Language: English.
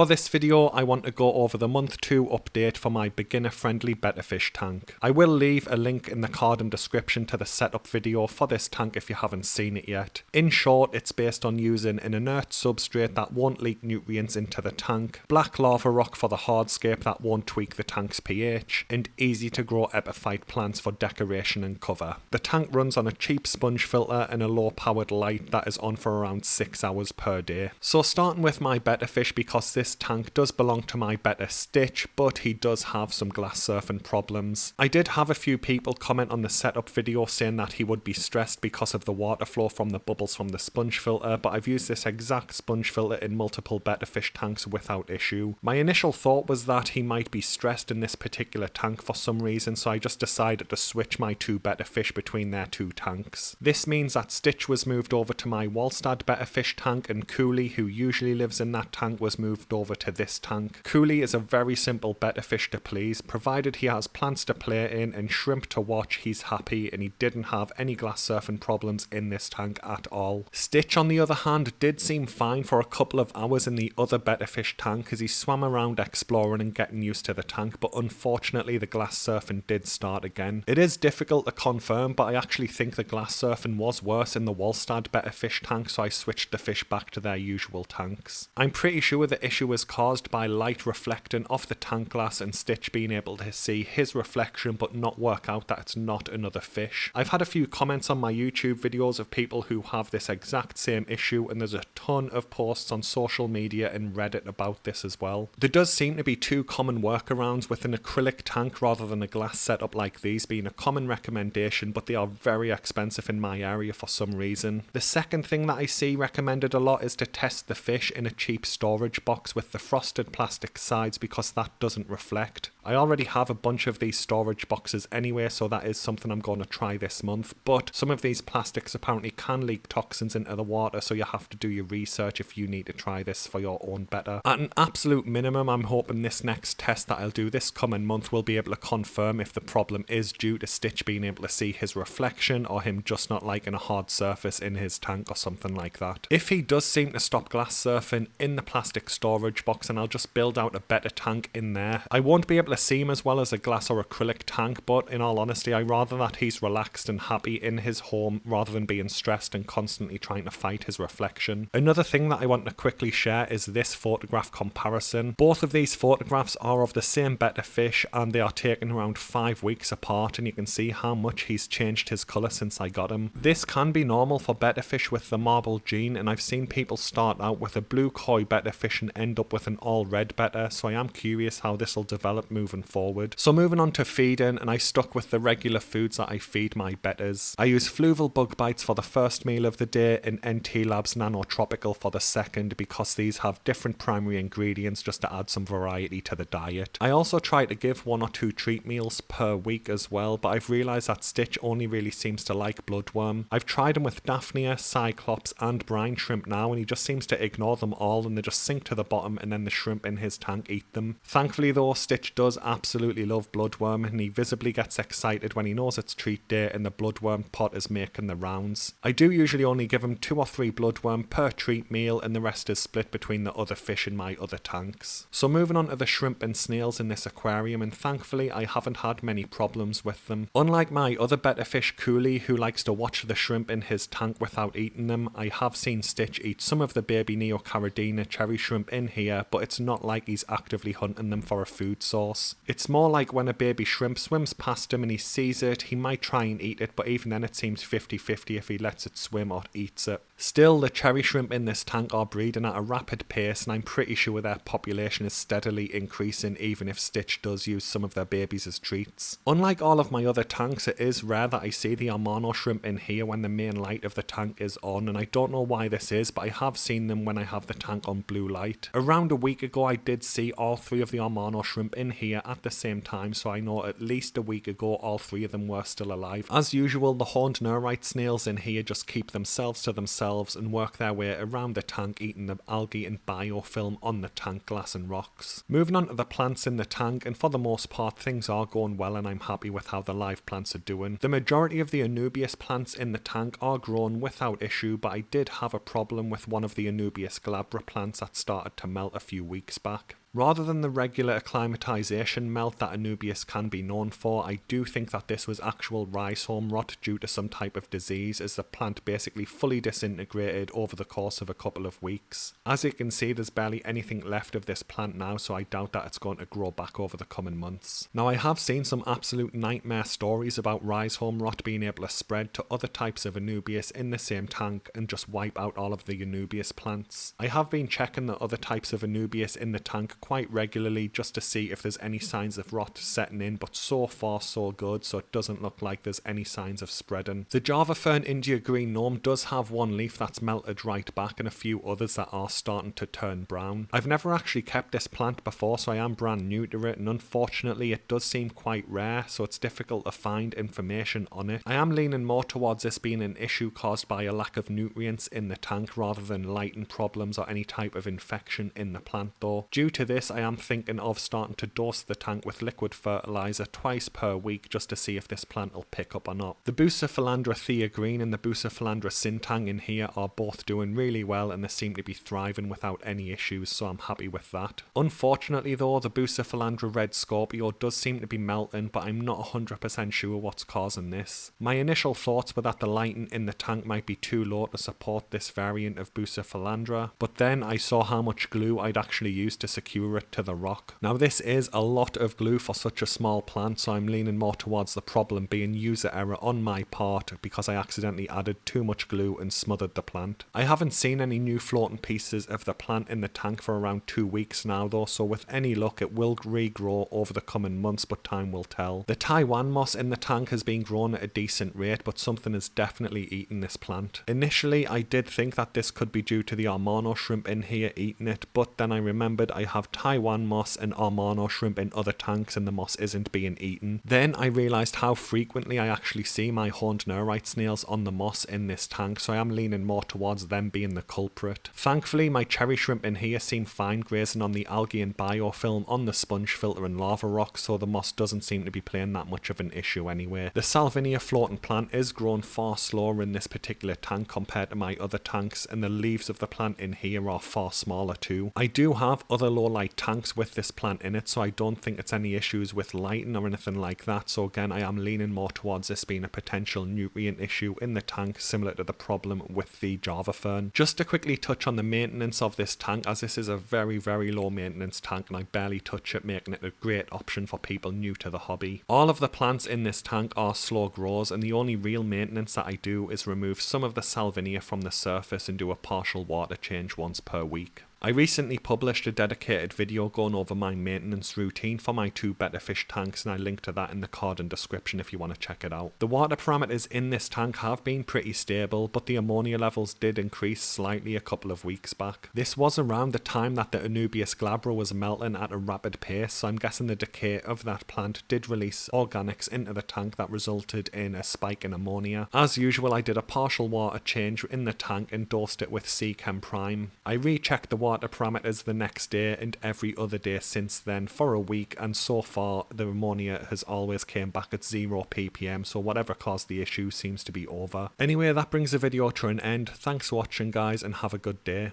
For this video, I want to go over the month 2 update for my beginner friendly Betta Fish tank. I will leave a link in the card and description to the setup video for this tank if you haven't seen it yet. In short, it's based on using an inert substrate that won't leak nutrients into the tank, black lava rock for the hardscape that won't tweak the tank's pH, and easy to grow epiphyte plants for decoration and cover. The tank runs on a cheap sponge filter and a low powered light that is on for around 6 hours per day. So starting with my Betta Fish, because this tank does belong to my Betta Stitch, but he does have some glass surfing problems. I did have a few people comment on the setup video saying that he would be stressed because of the water flow from the bubbles from the sponge filter, but I've used this exact sponge filter in multiple Betta Fish tanks without issue. My initial thought was that he might be stressed in this particular tank for some reason, so I just decided to switch my two Betta Fish between their two tanks. This means that Stitch was moved over to my Wallstad Betta Fish tank, and Khuli, who usually lives in that tank, was moved over to this tank. Khuli is a very simple Betta Fish to please, provided he has plants to play in and shrimp to watch, he's happy, and he didn't have any glass surfing problems in this tank at all. Stitch, on the other hand, did seem fine for a couple of hours in the other Betta Fish tank as he swam around exploring and getting used to the tank, but unfortunately the glass surfing did start again. It is difficult to confirm, but I actually think the glass surfing was worse in the Wallstad Betta Fish tank, so I switched the fish back to their usual tanks. I'm pretty sure the issue was caused by light reflecting off the tank glass and Stitch being able to see his reflection but not work out that it's not another fish. I've had a few comments on my YouTube videos of people who have this exact same issue, and there's a ton of posts on social media and Reddit about this as well. There does seem to be two common workarounds, with an acrylic tank rather than a glass setup like these being a common recommendation, but they are very expensive in my area for some reason. The second thing that I see recommended a lot is to test the fish in a cheap storage box with the frosted plastic sides, because that doesn't reflect. I already have a bunch of these storage boxes anyway, so that is something I'm going to try this month, but some of these plastics apparently can leak toxins into the water, so you have to do your research if you need to try this for your own Betta. At an absolute minimum, I'm hoping this next test that I'll do this coming month will be able to confirm if the problem is due to Stitch being able to see his reflection or him just not liking a hard surface in his tank or something like that. If he does seem to stop glass surfing in the plastic storage box, and I'll just build out a Betta tank in there. I won't be able to see him as well as a glass or acrylic tank, but in all honesty, I rather that he's relaxed and happy in his home rather than being stressed and constantly trying to fight his reflection. Another thing that I want to quickly share is this photograph comparison. Both of these photographs are of the same Betta Fish, and they are taken around 5 weeks apart, and you can see how much he's changed his colour since I got him. This can be normal for Betta Fish with the marble gene, and I've seen people start out with a blue koi Betta Fish and end up with an all red Betta, so I am curious how this will develop moving forward. So moving on to feeding, and I stuck with the regular foods that I feed my Bettas. I use fluval bug bites for the first meal of the day and NT Labs Nano Tropical for the second, because these have different primary ingredients just to add some variety to the diet. I also try to give 1 or 2 treat meals per week as well, but I've realised that Stitch only really seems to like bloodworm. I've tried him with Daphnia, Cyclops and brine shrimp now, and he just seems to ignore them all, and they just sink to the bottom, and then the shrimp in his tank eat them. Thankfully though, Stitch does absolutely love bloodworm, and he visibly gets excited when he knows it's treat day and the bloodworm pot is making the rounds. I do usually only give him 2 or 3 bloodworm per treat meal, and the rest is split between the other fish in my other tanks. So moving on to the shrimp and snails in this aquarium, and thankfully I haven't had many problems with them. Unlike my other Betta Fish Khuli, who likes to watch the shrimp in his tank without eating them, I have seen Stitch eat some of the baby Neocaridina cherry shrimp in here, but it's not like he's actively hunting them for a food source. It's more like when a baby shrimp swims past him and he sees it, he might try and eat it, but even then it seems 50-50 if he lets it swim or eats it. Still, the cherry shrimp in this tank are breeding at a rapid pace, and I'm pretty sure their population is steadily increasing even if Stitch does use some of their babies as treats. Unlike all of my other tanks, it is rare that I see the Amano shrimp in here when the main light of the tank is on, and I don't know why this is, but I have seen them when I have the tank on blue light. Around a week ago I did see all 3 of the Amano shrimp in here, here at the same time, so I know at least a week ago all 3 of them were still alive. As usual, the horned neurite snails in here just keep themselves to themselves and work their way around the tank, eating the algae and biofilm on the tank glass and rocks. Moving on to the plants in the tank, and for the most part things are going well and I'm happy with how the live plants are doing. The majority of the Anubias plants in the tank are grown without issue, but I did have a problem with one of the Anubias glabra plants that started to melt a few weeks back. Rather than the regular acclimatization melt that Anubias can be known for, I do think that this was actual rhizome rot due to some type of disease, as the plant basically fully disintegrated over the course of a couple of weeks. As you can see, there's barely anything left of this plant now, so I doubt that it's going to grow back over the coming months. Now, I have seen some absolute nightmare stories about rhizome rot being able to spread to other types of Anubias in the same tank and just wipe out all of the Anubias plants. I have been checking the other types of Anubias in the tank quite regularly just to see if there's any signs of rot setting in, but so far so good, so it doesn't look like there's any signs of spreading. The Java Fern India Green Gnome does have one leaf that's melted right back and a few others that are starting to turn brown. I've never actually kept this plant before, so I am brand new to it, and unfortunately it does seem quite rare, so it's difficult to find information on it. I am leaning more towards this being an issue caused by a lack of nutrients in the tank rather than lighting problems or any type of infection in the plant though. Due to this, I am thinking of starting to dose the tank with liquid fertilizer twice per week just to see if this plant will pick up or not. The Bucephalandra Thea Green and the Bucephalandra Sintang in here are both doing really well and they seem to be thriving without any issues, so I'm happy with that. Unfortunately though, the Bucephalandra Red Scorpio does seem to be melting, but I'm not 100% sure what's causing this. My initial thoughts were that the lighting in the tank might be too low to support this variant of Bucephalandra, but then I saw how much glue I'd actually used to secure it to the rock. Now this is a lot of glue for such a small plant, so I'm leaning more towards the problem being user error on my part because I accidentally added too much glue and smothered the plant. I haven't seen any new floating pieces of the plant in the tank for around 2 weeks now though, so with any luck it will regrow over the coming months, but time will tell. The Taiwan moss in the tank has been grown at a decent rate, but something is definitely eating this plant. Initially I did think that this could be due to the Armano shrimp in here eating it, but then I remembered I have Taiwan moss and Armano shrimp in other tanks and the moss isn't being eaten. Then I realised how frequently I actually see my horned neurite snails on the moss in this tank, so I am leaning more towards them being the culprit. Thankfully my cherry shrimp in here seem fine grazing on the algae and biofilm on the sponge filter and lava rock, so the moss doesn't seem to be playing that much of an issue anyway. The Salvinia floating plant is grown far slower in this particular tank compared to my other tanks, and the leaves of the plant in here are far smaller too. I do have other low light tanks with this plant in it, so I don't think it's any issues with lighting or anything like that, so again I am leaning more towards this being a potential nutrient issue in the tank similar to the problem with the Java Fern. Just to quickly touch on the maintenance of this tank, as this is a very low maintenance tank and I barely touch it, making it a great option for people new to the hobby. All of the plants in this tank are slow growers, and the only real maintenance that I do is remove some of the Salvinia from the surface and do a partial water change once per week. I recently published a dedicated video going over my maintenance routine for my 2 Betta Fish tanks, and I link to that in the card and description if you want to check it out. The water parameters in this tank have been pretty stable, but the ammonia levels did increase slightly a couple of weeks back. This was around the time that the Anubias glabra was melting at a rapid pace, so I'm guessing the decay of that plant did release organics into the tank that resulted in a spike in ammonia. As usual, I did a partial water change in the tank and dosed it with Chem Prime. I rechecked the water parameters the next day and every other day since then for a week, and so far the ammonia has always came back at 0 ppm, so whatever caused the issue seems to be over. Anyway, that brings the video to an end. Thanks for watching guys, and have a good day.